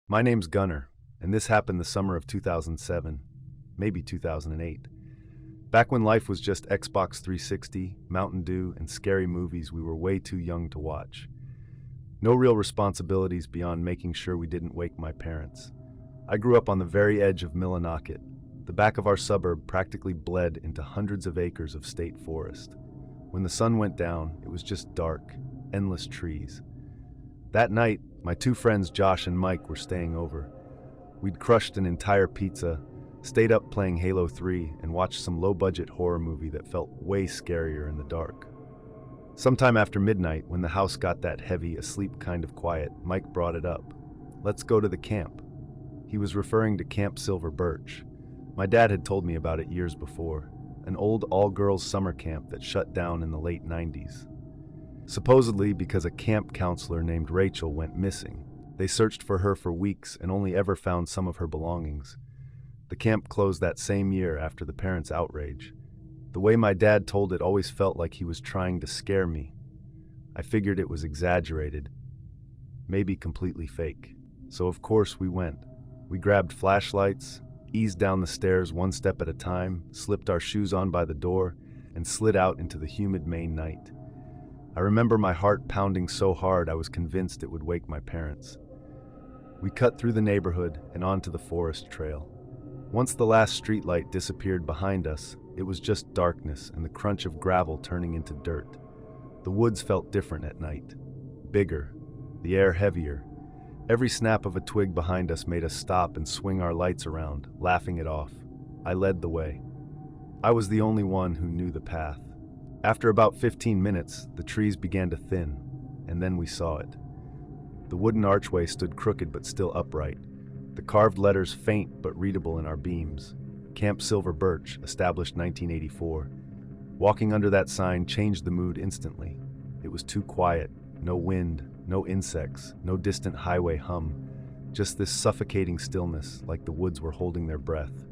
My name's Gunner, and this happened the summer of 2007, maybe 2008. Back when life was just Xbox 360, Mountain Dew, and scary movies we were way too young to watch. No real responsibilities beyond making sure we didn't wake my parents. I grew up on the very edge of Millinocket. The back of our suburb practically bled into hundreds of acres of state forest. When the sun went down, it was just dark, endless trees. That night, my two friends Josh and Mike were staying over. We'd crushed an entire pizza, stayed up playing Halo 3, and watched some low-budget horror movie that felt way scarier in the dark. Sometime after midnight, when the house got that heavy, asleep kind of quiet, Mike brought it up. Let's go to the camp. He was referring to Camp Silver Birch. My dad had told me about it years before, an old all-girls summer camp that shut down in the late 90s. Supposedly because a camp counselor named Rachel went missing. They searched for her for weeks and only ever found some of her belongings. The camp closed that same year after the parents' outrage. The way my dad told it always felt like he was trying to scare me. I figured it was exaggerated, maybe completely fake. So of course we went. We grabbed flashlights, eased down the stairs one step at a time, slipped our shoes on by the door, and slid out into the humid Maine night. I remember my heart pounding so hard I was convinced it would wake my parents. We cut through the neighborhood and onto the forest trail. Once the last streetlight disappeared behind us, it was just darkness and the crunch of gravel turning into dirt. The woods felt different at night. Bigger, the air heavier. Every snap of a twig behind us made us stop and swing our lights around, laughing it off. I led the way. I was the only one who knew the path. After about 15 minutes, the trees began to thin, and then we saw it. The wooden archway stood crooked but still upright, the carved letters faint but readable in our beams. Camp Silver Birch, established 1984. Walking under that sign changed the mood instantly. It was too quiet, no wind, no insects, no distant highway hum, just this suffocating stillness like the woods were holding their breath.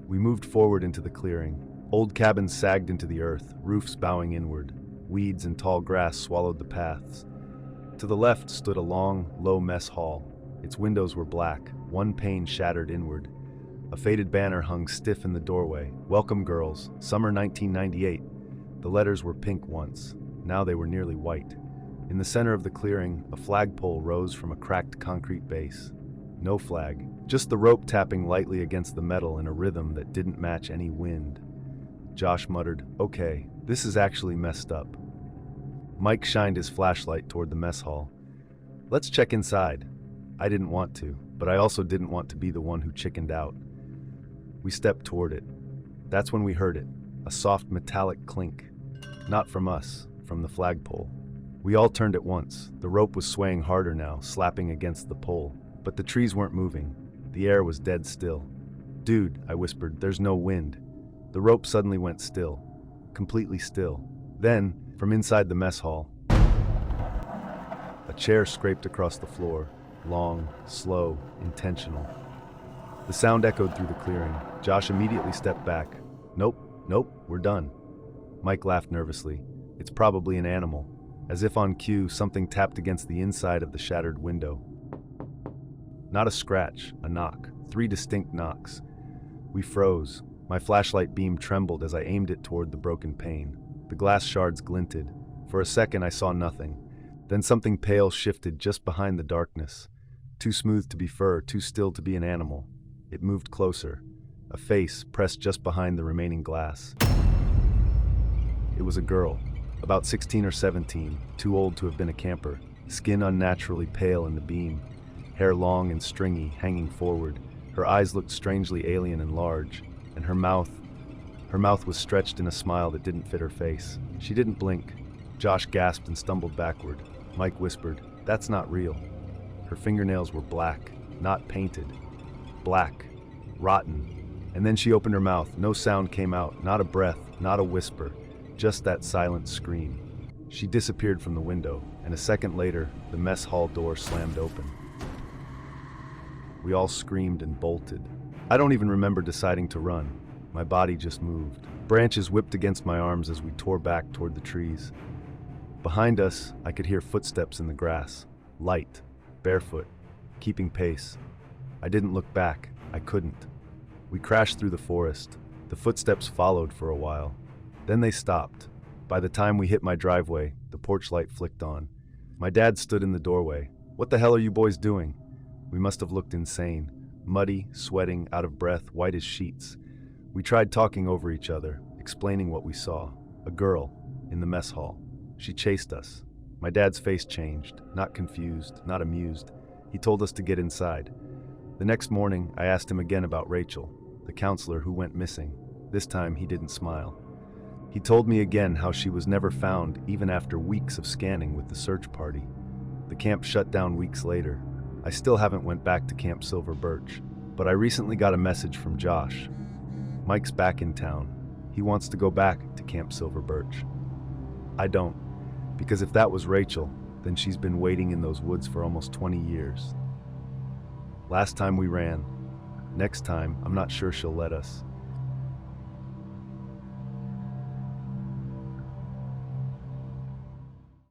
We moved forward into the clearing. Old cabins sagged into the earth, roofs bowing inward. Weeds and tall grass swallowed the paths. To the left stood a long, low mess hall. Its windows were black, one pane shattered inward. A faded banner hung stiff in the doorway. Welcome, girls. Summer 1998. The letters were pink once. Now they were nearly white. In the center of the clearing, a flagpole rose from a cracked concrete base. No flag, just the rope tapping lightly against the metal in a rhythm that didn't match any wind. Josh muttered, "Okay, this is actually messed up." Mike shined his flashlight toward the mess hall. "Let's check inside." I didn't want to, but I also didn't want to be the one who chickened out. We stepped toward it. That's when we heard it, a soft metallic clink. Not from us, from the flagpole. We all turned at once. The rope was swaying harder now, slapping against the pole. But the trees weren't moving. The air was dead still. "Dude," I whispered, "there's no wind." The rope suddenly went still, completely still. Then, from inside the mess hall, a chair scraped across the floor, long, slow, intentional. The sound echoed through the clearing. Josh immediately stepped back. Nope, we're done." Mike laughed nervously. "It's probably an animal." As if on cue, something tapped against the inside of the shattered window. Not a scratch, a knock. 3 distinct knocks. We froze. My flashlight beam trembled as I aimed it toward the broken pane. The glass shards glinted. For a second I saw nothing. Then something pale shifted just behind the darkness. Too smooth to be fur, too still to be an animal. It moved closer. A face pressed just behind the remaining glass. It was a girl, about 16 or 17, too old to have been a camper. Skin unnaturally pale in the beam. Hair long and stringy, hanging forward. Her eyes looked strangely alien and large. And her mouth was stretched in a smile that didn't fit her face. She didn't blink. Josh gasped and stumbled backward. Mike whispered, "That's not real." Her fingernails were black, not painted. Black, rotten. And then she opened her mouth. No sound came out, not a breath, not a whisper, just that silent scream. She disappeared from the window, and a second later, the mess hall door slammed open. We all screamed and bolted. I don't even remember deciding to run. My body just moved. Branches whipped against my arms as we tore back toward the trees. Behind us, I could hear footsteps in the grass. Light, barefoot. keeping pace. I didn't look back. I couldn't. We crashed through the forest. The footsteps followed for a while. Then they stopped. By the time we hit my driveway, the porch light flicked on. My dad stood in the doorway. "What the hell are you boys doing?" We must have looked insane. Muddy, sweating, out of breath, white as sheets. We tried talking over each other, explaining what we saw. A girl, in the mess hall. She chased us. My dad's face changed, not confused, not amused. He told us to get inside. The next morning, I asked him again about Rachel, the counselor who went missing. This time, he didn't smile. He told me again how she was never found even after weeks of scanning with the search party. The camp shut down weeks later. I still haven't went back to Camp Silver Birch, but I recently got a message from Josh. Mike's back in town. He wants to go back to Camp Silver Birch. I don't, because if that was Rachel, then she's been waiting in those woods for almost 20 years. Last time we ran. Next time, I'm not sure she'll let us.